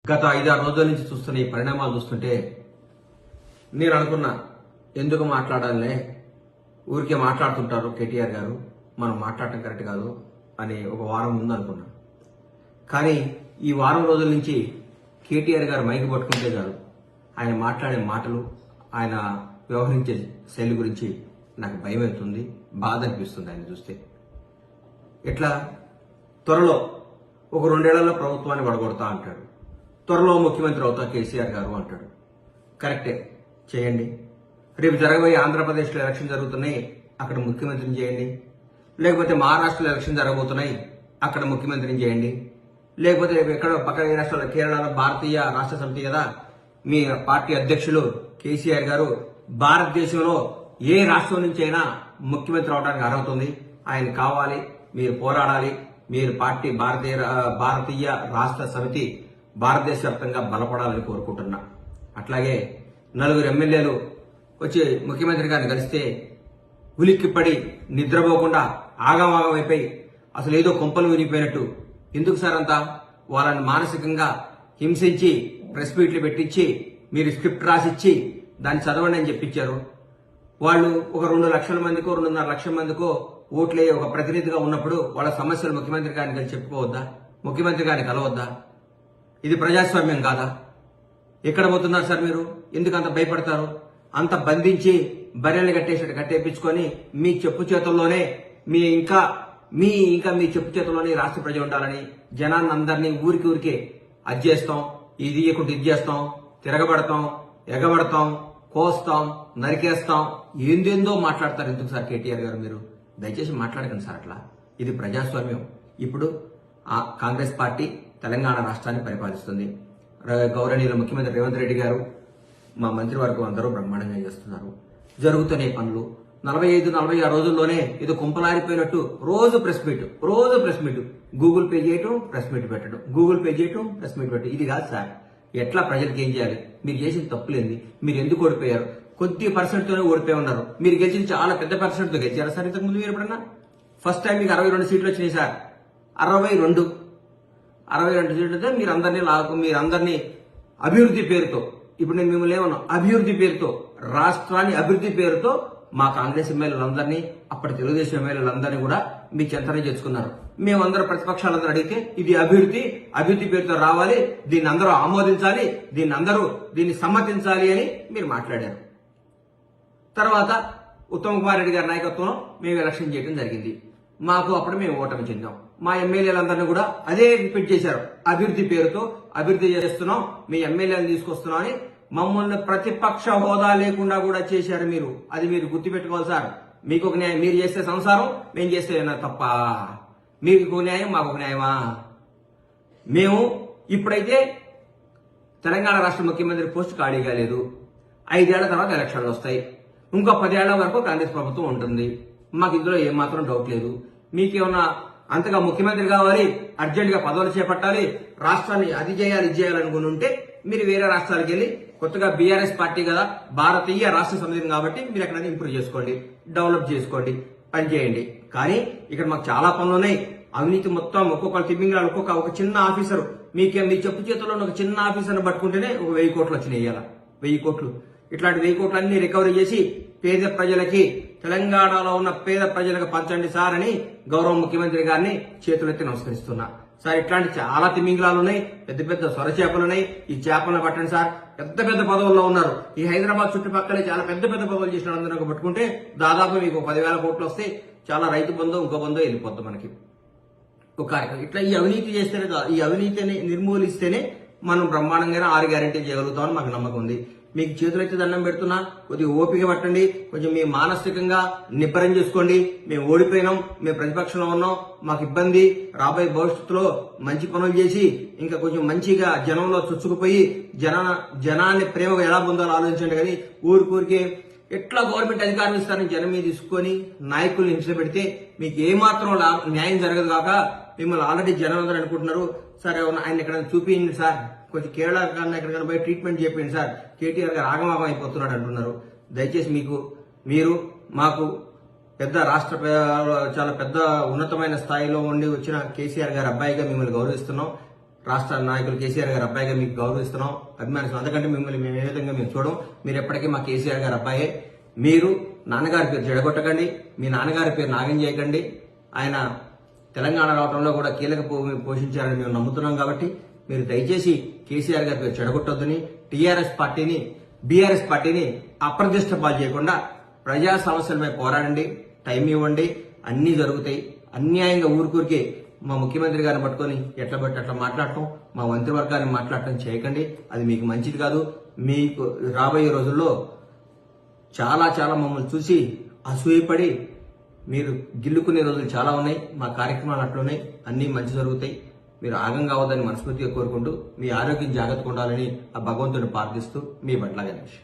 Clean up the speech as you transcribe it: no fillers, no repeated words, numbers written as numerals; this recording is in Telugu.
గత 5-6 రోజుల నుంచి చూస్తున్న ఈ పరిణామాలు చూస్తుంటే నేను అనుకున్నా, ఎందుకు మాట్లాడాలనే, ఊరికే మాట్లాడుతుంటారు కేటీఆర్ గారు, మనం మాట్లాడటం కరెక్ట్ కాదు అని ఒక వారం ముందు అనుకున్నా. కానీ ఈ వారం రోజుల నుంచి కేటీఆర్ గారు మైకి పట్టుకుంటే చాలు, ఆయన మాట్లాడే మాటలు, ఆయన వ్యవహరించే శైలి గురించి నాకు భయం అవుతుంది, బాధ అనిపిస్తుంది ఆయన చూస్తే. ఎట్లా త్వరలో ఒక 2 ఏళ్లలో ప్రభుత్వాన్ని పడగొడతా అంటాడు, త్వరలో ముఖ్యమంత్రి అవుతా కేసీఆర్ గారు అంటాడు. కరెక్టే, చేయండి. రేపు జరగబోయే ఆంధ్రప్రదేశ్లో ఎలక్షన్ జరుగుతున్నాయి, అక్కడ ముఖ్యమంత్రిని చేయండి. లేకపోతే మహారాష్ట్రలో ఎలక్షన్ జరగబోతున్నాయి, అక్కడ ముఖ్యమంత్రిని చేయండి. లేకపోతే ఎక్కడ పక్కన రాష్ట్రాల్లో, కేరళలో భారతీయ రాష్ట్ర సమితి కదా మీ పార్టీ అధ్యక్షులు కేసీఆర్ గారు, భారతదేశంలో ఏ రాష్ట్రం నుంచి అయినా ముఖ్యమంత్రి అవడానికి అర్హత ఉంది, ఆయన కావాలి, మీరు పోరాడాలి, మీరు పార్టీ భారతీయ రాష్ట్ర సమితి భారతదేశ వ్యాప్తంగా బలపడాలని కోరుకుంటున్నా. అట్లాగే 4 ఎమ్మెల్యేలు వచ్చి ముఖ్యమంత్రి గారిని కలిస్తే ఉలిక్కిపడి నిద్రపోకుండా ఆగమాగమైపోయి అసలు ఏదో కొంపలు వినిపోయినట్టు, ఎందుకు సార్ అంతా వాళ్ళని మానసికంగా హింసించి ప్రెస్ మీట్లు పెట్టించి మీరు స్క్రిప్ట్ రాసిచ్చి దాన్ని చదవండి అని చెప్పించారు. వాళ్ళు ఒక 2 లక్షల మందికో 2.5 లక్షల మందికో ఓట్లే ఒక ప్రతినిధిగా ఉన్నప్పుడు వాళ్ళ సమస్యలు ముఖ్యమంత్రి గారిని కలిసి చెప్పుకోవద్దా? ముఖ్యమంత్రి గారిని కలవద్దా? ఇది ప్రజాస్వామ్యం కాదా? ఎక్కడ పోతున్నారు సార్ మీరు? ఎందుకు అంత భయపడతారు? అంత బంధించి బర్రెలు కట్టేపించుకొని మీ చెప్పు చేతుల్లోనే మీ చెప్పు చేతుల్లోనే రాష్ట్ర ప్రజలు ఉండాలని జనాన్ని అందరినీ ఊరికే అది చేస్తాం, ఇది ఇయ్యకుంటే ఇది చేస్తాం, తిరగబడతాం, ఎగబడతాం, కోస్తాం, నరికేస్తాం, ఏందేందో మాట్లాడతారు. ఎందుకు సార్ కేటీఆర్ గారు మీరు దయచేసి మాట్లాడకండి సార్ అట్లా. ఇది ప్రజాస్వామ్యం. ఇప్పుడు కాంగ్రెస్ పార్టీ తెలంగాణ రాష్ట్రాన్ని పరిపాలిస్తుంది. గౌరవనీయుల ముఖ్యమంత్రి రేవంత్ రెడ్డి గారు, మా మంత్రివర్గం అందరూ బ్రహ్మాండంగా చేస్తున్నారు. జరుగుతున్న పనులు 45-46 రోజుల్లోనే ఏదో కుంపలారిపోయినట్టు రోజు ప్రెస్ మీట్, గూగుల్ పే చేయటం, ప్రెస్ మీట్ పెట్టడం, గూగుల్ పే చేయటం, ప్రెస్ మీట్ పెట్టడం. ఇది కాదు సార్. ఎట్లా ప్రజలకు ఏం చేయాలి? మీరు చేసిన తప్పులేంది? మీరు ఎందుకు ఓడిపోయారు? కొద్ది పర్సెంట్తోనే ఓడిపోయి ఉన్నారు. మీరు గెలిచిన చాలా పెద్ద పర్సెంట్తో గెలిచారా సార్ ఇంతకు ముందు? మీరు ఎప్పుడన్నా? ఫస్ట్ టైం మీకు 62 సీట్లు వచ్చినాయి సార్. 62 సీట్లతో మీరందరినీ అభివృద్ధి పేరుతో, ఇప్పుడు నేను మిమ్మల్ని ఏమన్నా అభివృద్ధి పేరుతో, రాష్ట్రాన్ని అభివృద్ధి పేరుతో మా కాంగ్రెస్ ఎమ్మెల్యేలందరినీ, అప్పటి తెలుగుదేశం ఎమ్మెల్యేలందరినీ కూడా మీ చెంతనే చేసుకున్నారు. మేమందరం ప్రతిపక్షాలందరూ అడిగితే ఇది అభివృద్ధి పేరుతో రావాలి, దీన్ని అందరూ ఆమోదించాలి, దీన్ని సమ్మతించాలి అని మీరు మాట్లాడారు. తర్వాత ఉత్తమ్ కుమార్ రెడ్డి గారి నాయకత్వంలో మేము ఎలక్షన్ చేయడం జరిగింది. మాకు అప్పుడు మేము ఓటమి చెందాం. మా ఎమ్మెల్యేలందరినీ కూడా అదే రిపీట్ చేశారు, అభివృద్ధి పేరుతో అభివృద్ధి చేస్తున్నాం, మీ ఎమ్మెల్యేలను తీసుకొస్తున్నాం అని మమ్మల్ని ప్రతిపక్ష హోదా లేకుండా కూడా చేశారు మీరు. అది మీరు గుర్తుపెట్టుకోవాలి సార్. మీకు ఒక న్యాయం, మీరు చేస్తే సంసారం, మేము చేస్తే తప్ప. మీకు ఒక న్యాయం, మాకు ఒక న్యాయమా? మేము ఇప్పుడైతే తెలంగాణ రాష్ట్ర ముఖ్యమంత్రి పోస్ట్ ఖాళీగా లేదు. 5 ఏళ్ల తర్వాత ఎలక్షన్లు వస్తాయి. ఇంకో 10 ఏళ్ల వరకు కాంగ్రెస్ ప్రభుత్వం ఉంటుంది. మాకు ఇందులో ఏమాత్రం డౌట్ లేదు. మీకేమన్నా అంతగా ముఖ్యమంత్రి కావాలి, అర్జెంట్ గా పదవులు చేపట్టాలి, రాష్ట్రాన్ని అది చేయాలి ఇది చేయాలనుకుని ఉంటే మీరు వేరే రాష్ట్రాలకు వెళ్ళి, కొత్తగా బీఆర్ఎస్ పార్టీ కదా, భారతీయ రాష్ట్ర సమితి కాబట్టి మీరు ఎక్కడైనా ఇంప్రూవ్ చేసుకోండి, డెవలప్ చేసుకోండి, పనిచేయండి. కానీ ఇక్కడ మాకు చాలా పనులు ఉన్నాయి. అవినీతి మొత్తం ఒక్కొక్కరు తిమ్మింగ్రాలు, ఒక చిన్న ఆఫీసర్, మీ చెప్పు చేతుల్లో ఒక చిన్న ఆఫీసర్ని పట్టుకుంటేనే ఒక 1000 కోట్లు వచ్చినాయి. ఇవాళ 1000 కోట్లు. ఇట్లాంటి 1000 కోట్లన్నీ రికవరీ చేసి పేద ప్రజలకి, తెలంగాణలో ఉన్న పేద ప్రజలకు పంచండి సార్ అని గౌరవ ముఖ్యమంత్రి గారిని చేతులెత్తి నమస్కరిస్తున్నా. సార్ ఇట్లాంటి చాలా తిమింగలాలు ఉన్నాయి, పెద్ద సొర చేపలు ఉన్నాయి, ఈ చేపలను పట్టండి సార్. పెద్ద పదవుల్లో ఉన్నారు. ఈ హైదరాబాద్ చుట్టుపక్కలే చాలా పెద్ద పదవులు చేసిన అందరూ పట్టుకుంటే దాదాపు మీకు 10,000 కోట్లు వస్తే చాలా రైతు బంధు, ఇంకో బంధు వెళ్ళిపోద్ది మనకి. ఒక ఇట్లా ఈ అవినీతి చేస్తేనే, ఈ అవినీతిని నిర్మూలిస్తేనే మనం బ్రహ్మాండంగా 6 గ్యారెంటీ చేయగలుగుతామని మాకు నమ్మకం ఉంది. మీకు చేతులైతే దండం పెడుతున్నా, కొద్దిగా ఓపిక పట్టండి, కొంచెం మీ మానసికంగా నిబ్బరం చేసుకోండి. మేము ఓడిపోయినాం, మేము ప్రతిపక్షంలో ఉన్నాం, మాకు ఇబ్బంది, రాబోయే భవిష్యత్తులో మంచి పనులు చేసి ఇంకా కొంచెం మంచిగా జనంలో చొచ్చుకుపోయి జనాన్ని ప్రేమగా ఎలా పొందాలో ఆలోచించండి. కానీ ఊరికే ఎట్లా గవర్నమెంట్ అధికారం ఇస్తారని జనం మీద తీసుకొని నాయకుల్ని హింస పెడితే మీకు ఏమాత్రం న్యాయం జరగదు కాక మిమ్మల్ని ఆల్రెడీ జనం అందరూ అనుకుంటున్నారు. సరే ఆయన ఎక్కడైనా చూపించండి సార్, కొంచెం కేరళ కన్నా ఎక్కడికైనా పోయి ట్రీట్మెంట్ చేయండి సార్, కేటీఆర్ గారు ఆగమాగం అయిపోతున్నాడు అంటున్నారు. దయచేసి మీరు మాకు పెద్ద రాష్ట్ర చాలా పెద్ద ఉన్నతమైన స్థాయిలో ఉండి వచ్చిన కేసీఆర్ గారి అబ్బాయిగా మిమ్మల్ని గౌరవిస్తున్నాం. రాష్ట్ర నాయకులు కేసీఆర్ గారు అబ్బాయిగా మీకు గౌరవిస్తున్నాం, అభిమానిస్తున్నాం. అందుకంటే మిమ్మల్ని మేము ఏ విధంగా మేము చూడం. మీరు ఎప్పటికీ మా కేసీఆర్ గారు అబ్బాయే. మీరు నాన్నగారి పేరు చెడగొట్టకండి, మీ నాన్నగారి పేరు నాగం చేయకండి. ఆయన తెలంగాణ రావడంలో కూడా కీలక పోషించారని మేము నమ్ముతున్నాం. కాబట్టి మీరు దయచేసి కేసీఆర్ గారి పేరు చెడగొట్టొద్దని, టీఆర్ఎస్ పార్టీని బీఆర్ఎస్ పార్టీని అప్రతిష్ట పాలు చేయకుండా ప్రజా సమస్యలపై పోరాడండి, టైం ఇవ్వండి, అన్నీ జరుగుతాయి. అన్యాయంగా ఊరికూరికి మా ముఖ్యమంత్రి గారిని పట్టుకొని ఎట్లా బట్టి అట్లా మాట్లాడటం, మా మంత్రివర్గాన్ని మాట్లాడటం చేయకండి. అది మీకు మంచిది కాదు. మీకు రాబోయే రోజుల్లో చాలా చాలా మమ్మల్ని చూసి అసూయపడి మీరు గిల్లుకునే రోజులు చాలా ఉన్నాయి. మా కార్యక్రమాలు అట్లున్నాయి, అన్నీ మంచి జరుగుతాయి. మీరు ఆగం కావద్దని మనస్ఫూర్తిగా కోరుకుంటూ మీ ఆరోగ్యం జాగ్రత్తగా ఉండాలని ఆ భగవంతుని ప్రార్థిస్తూ మీ బట్ల గణేష్.